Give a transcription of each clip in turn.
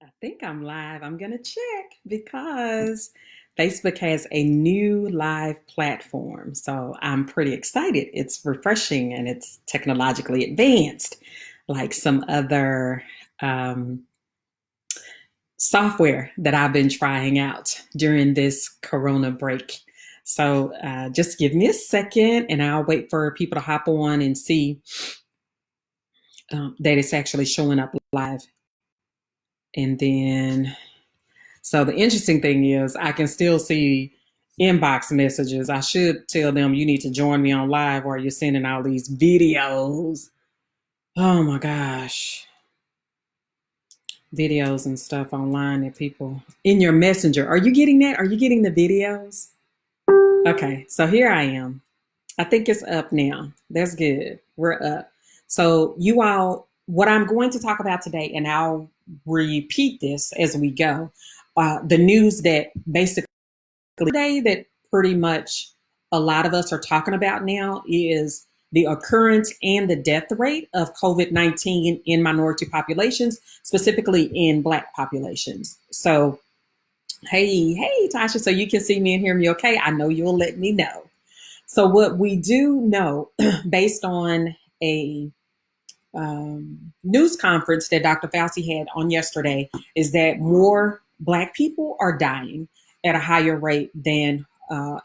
I think I'm live. I'm going to check because Facebook has a new live platform. So I'm pretty excited. It's refreshing and it's technologically advanced, like some other um, software that I've been trying out during this Corona break. So just give me a second and I'll wait for people to hop on and see that it's actually showing up live. And then So the interesting thing is I can still see inbox messages. I should tell them you need to join me on live or you're sending all these videos. Oh my gosh. Videos and stuff online that people in your messenger. Are you getting that? Are you getting the videos? Okay, so here I am. I think it's up now. That's good. We're up. So you all, what I'm going to talk about today, and I'll repeat this as we go. The news that basically today that pretty much a lot of us are talking about now is the occurrence and the death rate of COVID-19 in minority populations, specifically in Black populations. So, hey, Tasha, so you can see me and hear me okay? I know you'll let me know. So, what we do know, based on a news conference that Dr. Fauci had on yesterday, is that more Black people are dying at a higher rate than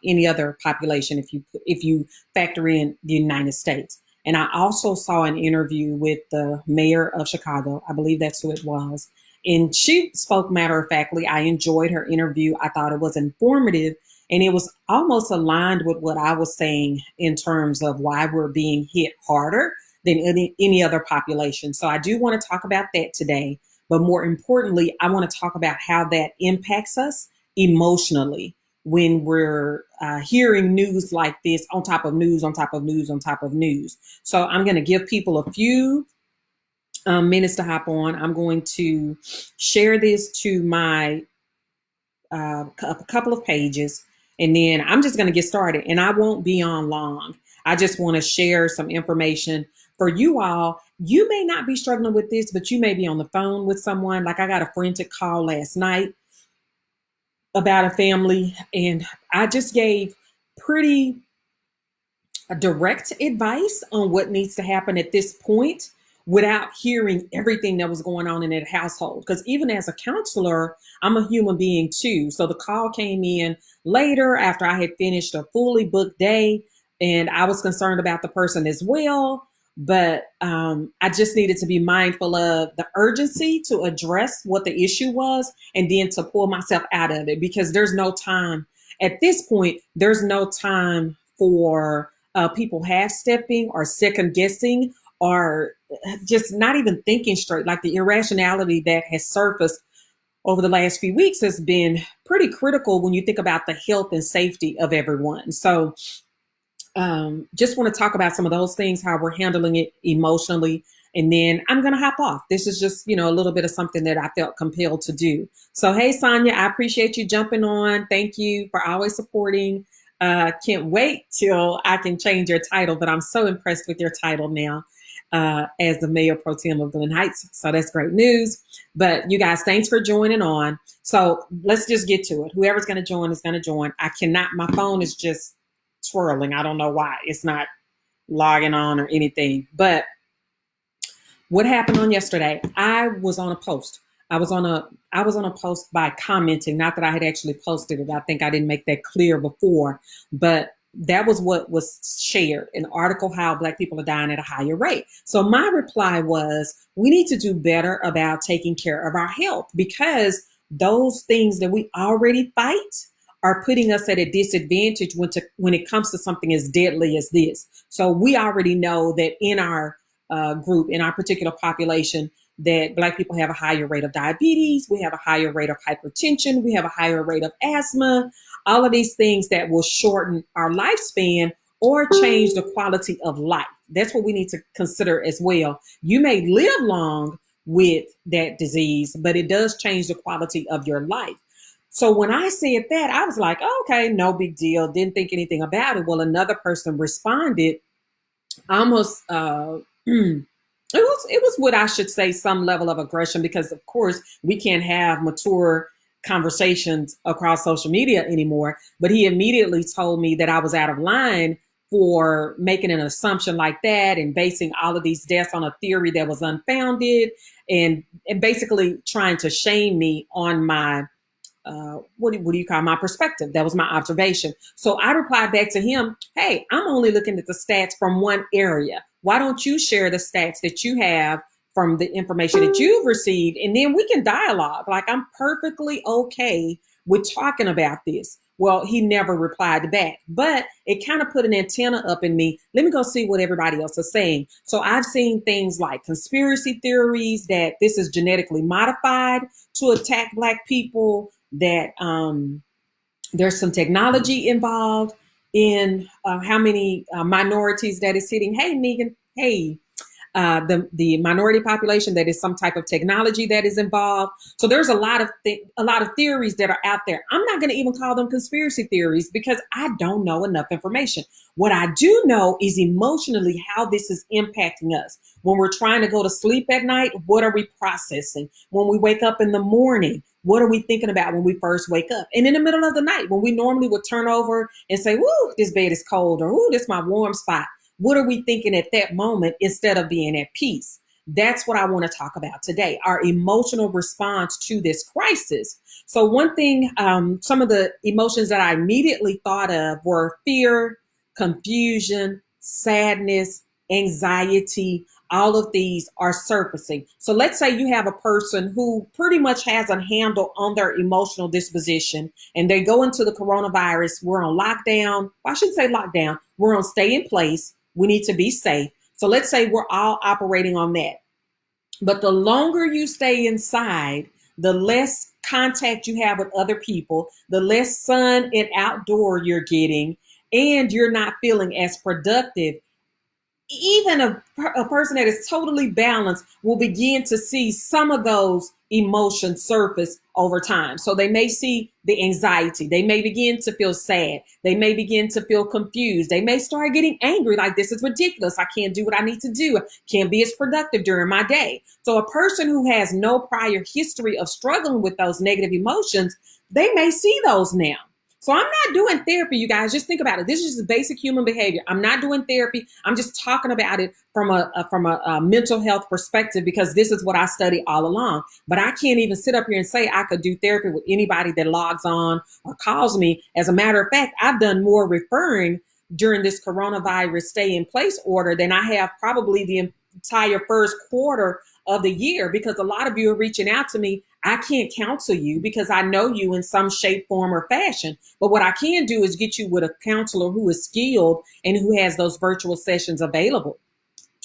any other population if you factor in the United States. And I also saw an interview with the mayor of Chicago. I believe that's who it was. And she spoke matter of factly. I enjoyed her interview. I thought it was informative and it was almost aligned with what I was saying in terms of why we're being hit harder than any other population. So I do want to talk about that today. But more importantly, I want to talk about how that impacts us emotionally when we're hearing news like this on top of news, on top of news, on top of news. So I'm going to give people a few minutes to hop on. I'm going to share this to my a couple of pages, and then I'm just going to get started. And I won't be on long. I just want to share some information for you all. You may not be struggling with this, but you may be on the phone with someone. Like I got a forensic call last night about a family, and I just gave pretty direct advice on what needs to happen at this point without hearing everything that was going on in that household. Because even as a counselor, I'm a human being too. So the call came in later after I had finished a fully booked day, and I was concerned about the person as well. But I just needed to be mindful of the urgency to address what the issue was and then to pull myself out of it, because there's no time at this point. There's no time for people half stepping or second guessing or just not even thinking straight. Like the irrationality that has surfaced over the last few weeks has been pretty critical when you think about the health and safety of everyone. So just want to talk about some of those things, how we're handling it emotionally. And then I'm going to hop off. This is just, a little bit of something that I felt compelled to do. So, hey, Sonia, I appreciate you jumping on. Thank you for always supporting. Can't wait till I can change your title, but I'm so impressed with your title now as the Mayor Pro Tem of Glen Heights. So that's great news. But you guys, thanks for joining on. So let's just get to it. Whoever's going to join is going to join. I cannot, my phone is just swirling. I don't know why. It's not logging on or anything. But what happened on yesterday? I was on a post. I was on a post by commenting, not that I had actually posted it. I think I didn't make that clear before, but that was what was shared, an article how Black people are dying at a higher rate. So my reply was, we need to do better about taking care of our health, because those things that we already fight are putting us at a disadvantage when it comes to something as deadly as this. So we already know that in our group, in our particular population, that Black people have a higher rate of diabetes, we have a higher rate of hypertension, we have a higher rate of asthma, all of these things that will shorten our lifespan or change the quality of life. That's what we need to consider as well. You may live long with that disease, but it does change the quality of your life. So when I said that, I was like, oh, okay, no big deal. Didn't think anything about it. Well, another person responded almost It was what I should say, some level of aggression, because of course we can't have mature conversations across social media anymore. But he immediately told me that I was out of line for making an assumption like that and basing all of these deaths on a theory that was unfounded, and basically trying to shame me on my what do you call my perspective? That was my observation. So I replied back to him, hey, I'm only looking at the stats from one area. Why don't you share the stats that you have from the information that you've received? And then we can dialogue. Like, I'm perfectly okay with talking about this. Well, he never replied back, but it kind of put an antenna up in me. Let me go see what everybody else is saying. So I've seen things like conspiracy theories that this is genetically modified to attack Black people, that there's some technology involved in how many minorities that is hitting. Hey, Megan. Hey, the minority population, that is some type of technology that is involved. So there's a lot of theories that are out there. I'm not going to even call them conspiracy theories because I don't know enough information. What I do know is emotionally how this is impacting us. When we're trying to go to sleep at night, what are we processing? When we wake up in the morning, what are we thinking about when we first wake up? And in the middle of the night, when we normally would turn over and say, woo, this bed is cold, or woo, this is my warm spot. What are we thinking at that moment instead of being at peace? That's what I want to talk about today, our emotional response to this crisis. So one thing, some of the emotions that I immediately thought of were fear, confusion, sadness, anxiety. All of these are surfacing. So let's say you have a person who pretty much has a handle on their emotional disposition, and they go into the coronavirus. We're on lockdown. Well, I shouldn't say lockdown. We're on stay in place. We need to be safe. So let's say we're all operating on that. But the longer you stay inside, the less contact you have with other people, the less sun and outdoor you're getting, and you're not feeling as productive. Even a person that is totally balanced will begin to see some of those emotions surface over time. So they may see the anxiety. They may begin to feel sad. They may begin to feel confused. They may start getting angry, like, this is ridiculous. I can't do what I need to do. I can't be as productive during my day. So a person who has no prior history of struggling with those negative emotions, they may see those now. So I'm not doing therapy, you guys. Just think about it. This is just basic human behavior. I'm not doing therapy. I'm just talking about it from a mental health perspective, because this is what I study all along. But I can't even sit up here and say I could do therapy with anybody that logs on or calls me. As a matter of fact, I've done more referring during this coronavirus stay in place order than I have probably the entire first quarter of the year, because a lot of you are reaching out to me. I can't counsel you because I know you in some shape, form, or fashion. But what I can do is get you with a counselor who is skilled and who has those virtual sessions available.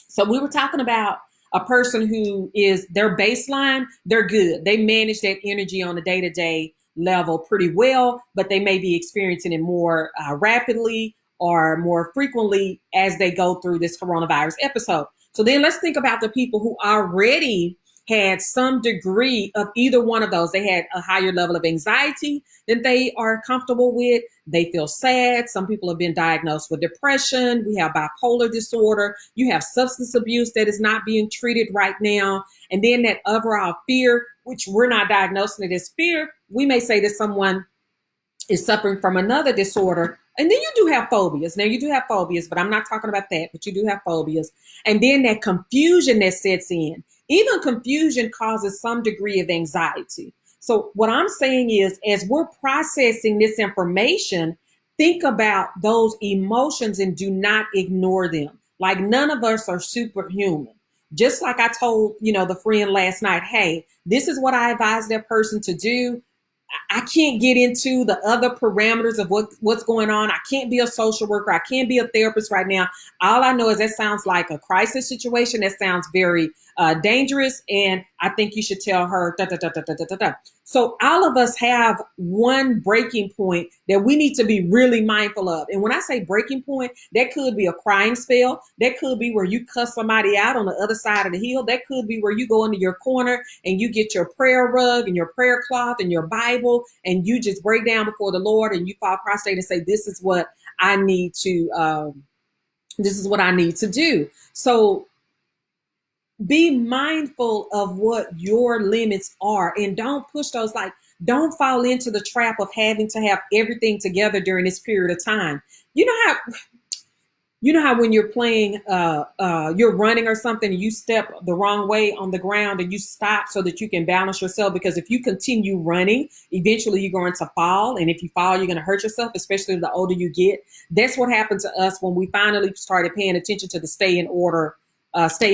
So we were talking about a person who is their baseline, they're good. They manage that energy on a day-to-day level pretty well, but they may be experiencing it more rapidly or more frequently as they go through this coronavirus episode. So then let's think about the people who already had some degree of either one of those. They had a higher level of anxiety than they are comfortable with. They feel sad. Some people have been diagnosed with depression. We have bipolar disorder. You have substance abuse that is not being treated right now. And then that overall fear, which we're not diagnosing it as fear. We may say that someone is suffering from another disorder. And then you do have phobias. Now you do have phobias, but I'm not talking about that, but you do have phobias. And then that confusion that sets in. Even confusion causes some degree of anxiety. So what I'm saying is, as we're processing this information, think about those emotions and do not ignore them. Like, none of us are superhuman. Just like I told, the friend last night, hey, this is what I advise that person to do. I can't get into the other parameters of what's going on. I can't be a social worker. I can't be a therapist right now. All I know is that sounds like a crisis situation. That sounds very dangerous. And I think you should tell her, da, da, da, da, da, da, da. So all of us have one breaking point that we need to be really mindful of. And when I say breaking point, that could be a crying spell. That could be where you cuss somebody out on the other side of the hill. That could be where you go into your corner and you get your prayer rug and your prayer cloth and your Bible, and you just break down before the Lord and you fall prostrate and say, this is what I need to do. So Be mindful of what your limits are and don't push those. Like, don't fall into the trap of having to have everything together during this period of time. You know how when you're playing, you're running or something, and you step the wrong way on the ground and you stop so that you can balance yourself. Because if you continue running, eventually you're going to fall. And if you fall, you're going to hurt yourself, especially the older you get. That's what happened to us when we finally started paying attention to the stay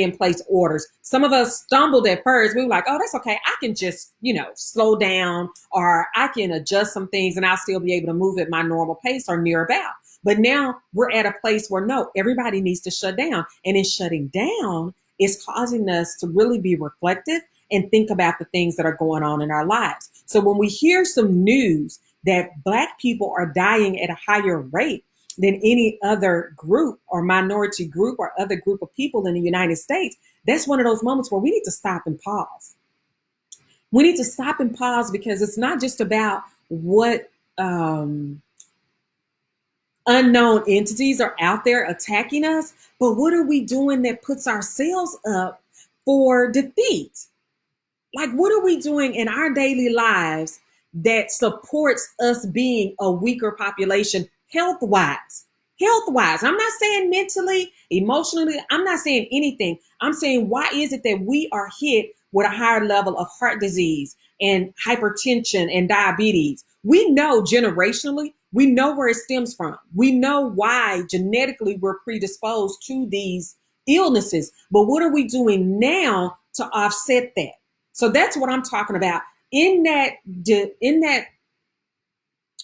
in place orders. Some of us stumbled at first. We were like, oh, that's okay. I can just, slow down, or I can adjust some things and I'll still be able to move at my normal pace or near about. But now we're at a place where no, everybody needs to shut down. And in shutting down, it's causing us to really be reflective and think about the things that are going on in our lives. So when we hear some news that Black people are dying at a higher rate than any other group or minority group or other group of people in the United States, that's one of those moments where we need to stop and pause. We need to stop and pause, because it's not just about what unknown entities are out there attacking us, but what are we doing that puts ourselves up for defeat? Like, what are we doing in our daily lives that supports us being a weaker population health wise? Health wise, I'm not saying mentally, emotionally, I'm not saying anything. I'm saying, why is it that we are hit with a higher level of heart disease and hypertension and diabetes? We know generationally, we know where it stems from. We know why genetically we're predisposed to these illnesses. But what are we doing now to offset that? So that's what I'm talking about. In that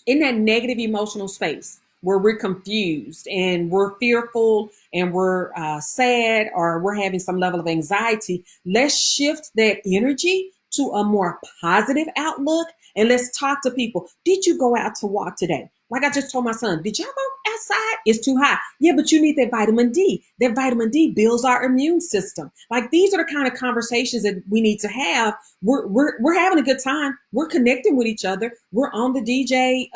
negative emotional space where we're confused and we're fearful and we're sad, or we're having some level of anxiety, let's shift that energy to a more positive outlook. And let's talk to people. Did you go out to walk today? Like I just told my son, did y'all go outside? It's too hot. Yeah, but you need that vitamin D. That vitamin D builds our immune system. Like, these are the kind of conversations that we need to have. We're having a good time. We're connecting with each other. We're on the DJ,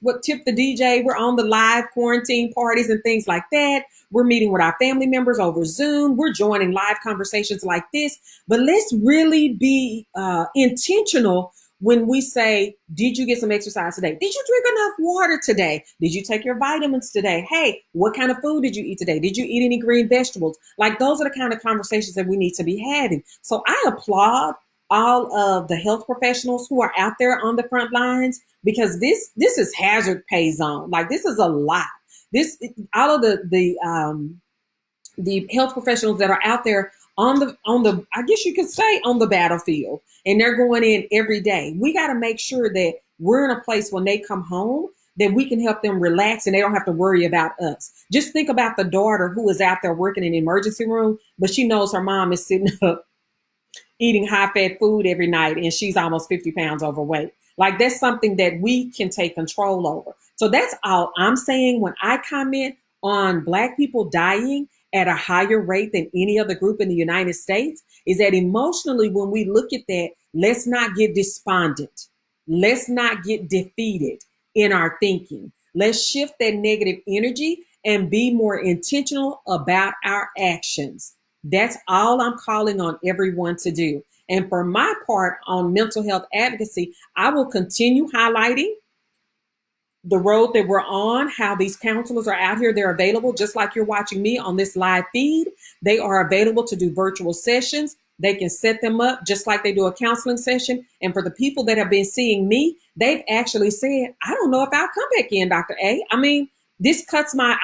what tip the DJ. We're on the live quarantine parties and things like that. We're meeting with our family members over Zoom. We're joining live conversations like this. But let's really be intentional when we say, did you get some exercise today? Did you drink enough water today? Did you take your vitamins today? Hey, what kind of food did you eat today? Did you eat any green vegetables? Like, those are the kind of conversations that we need to be having. So I applaud all of the health professionals who are out there on the front lines, because this is hazard pay zone. Like, this is a lot. All of the health professionals that are out there on the I guess you could say on the battlefield, and they're going in every day. We got to make sure that we're in a place when they come home that we can help them relax and they don't have to worry about us. Just think about the daughter who is out there working in the emergency room, but she knows her mom is sitting up eating high-fat food every night and she's almost 50 pounds overweight. Like, that's something that we can take control over. So that's all I'm saying when I comment on Black people dying at a higher rate than any other group in the United States, is that emotionally, when we look at that, let's not get despondent. Let's not get defeated in our thinking. Let's shift that negative energy and be more intentional about our actions. That's all I'm calling on everyone to do. And for my part on mental health advocacy, I will continue highlighting the road that we're on, how these counselors are out here. They're available, just like you're watching me on this live feed. They are available to do virtual sessions. They can set them up just like they do a counseling session. And for the people that have been seeing me, they've actually said, I don't know if I'll come back in, Dr. A. I mean, this cuts my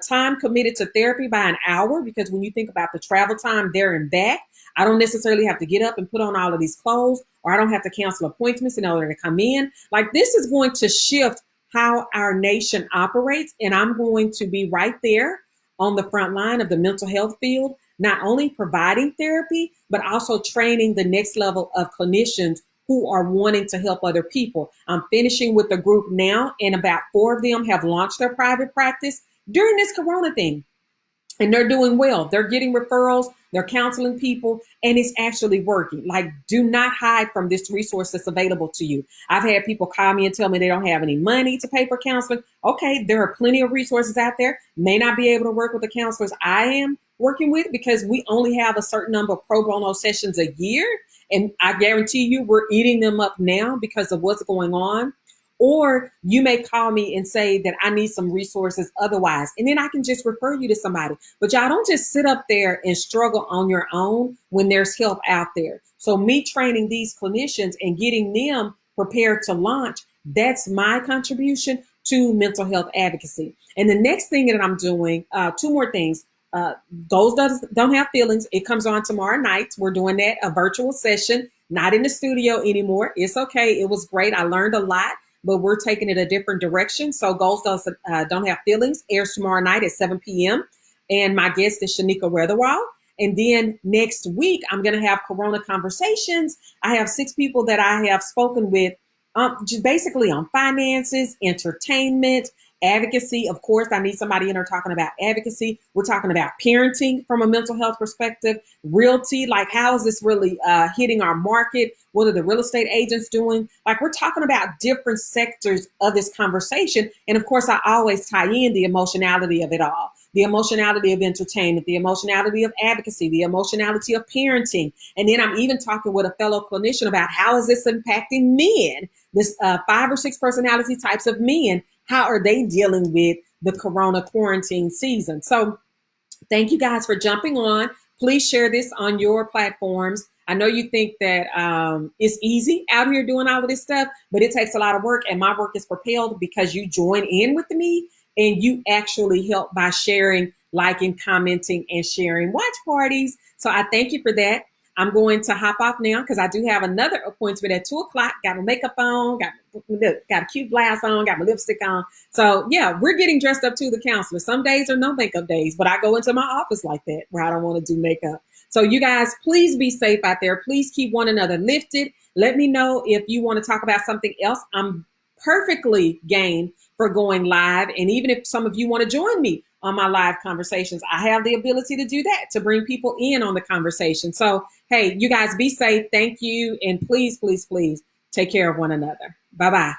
time committed to therapy by an hour, because when you think about the travel time there and back, I don't necessarily have to get up and put on all of these clothes, or I don't have to cancel appointments in order to come in. Like, this is going to shift how our nation operates. And I'm going to be right there on the front line of the mental health field, not only providing therapy, but also training the next level of clinicians who are wanting to help other people. I'm finishing with the group now, and about 4 of them have launched their private practice during this corona thing. and they're doing well. They're getting referrals, they're counseling people, and it's actually working. Like, do not hide from this resource that's available to you. I've had people call me and tell me they don't have any money to pay for counseling. Okay, there are plenty of resources out there. May not be able to work with the counselors I am working with because we only have a certain number of pro bono sessions a year. And I guarantee you, we're eating them up now because of what's going on. Or you may call me and say that I need some resources otherwise, and then I can just refer you to somebody. But y'all don't just sit up there and struggle on your own when there's help out there. So me training these clinicians and getting them prepared to launch, that's my contribution to mental health advocacy. And the next thing that I'm doing, two more things. Those don't have feelings. It comes on tomorrow night. We're doing that, a virtual session, not in the studio anymore. It's okay. It was great. I learned a lot, but we're taking it a different direction. So Goals Don't Have Feelings airs tomorrow night at 7 p.m. And my guest is Shanika Weatherall. And then next week, I'm going to have Corona Conversations. I have 6 people that I have spoken with, just basically on finances, entertainment, advocacy. Of course, I need somebody in there talking about advocacy. We're talking about parenting from a mental health perspective, realty, like how is this really hitting our market? What are the real estate agents doing? Like, we're talking about different sectors of this conversation. And of course, I always tie in the emotionality of it all, the emotionality of entertainment, the emotionality of advocacy, the emotionality of parenting. And then I'm even talking with a fellow clinician about how is this impacting men, this 5 or 6 personality types of men. How are they dealing with the corona quarantine season? So thank you guys for jumping on. Please share this on your platforms. I know you think that it's easy out here doing all of this stuff, but it takes a lot of work. And my work is propelled because you join in with me and you actually help by sharing, liking, commenting, and sharing watch parties. So I thank you for that. I'm going to hop off now because I do have another appointment at 2:00. Got my makeup on, got a cute blouse on, got my lipstick on. So yeah, we're getting dressed up to the counselor. Some days are no makeup days, but I go into my office like that where I don't want to do makeup. So you guys, please be safe out there. Please keep one another lifted. Let me know if you want to talk about something else. I'm perfectly game for going live. And even if some of you want to join me on my live conversations, I have the ability to do that, to bring people in on the conversation. So, hey, you guys be safe. Thank you. And please, please, please take care of one another. Bye-bye.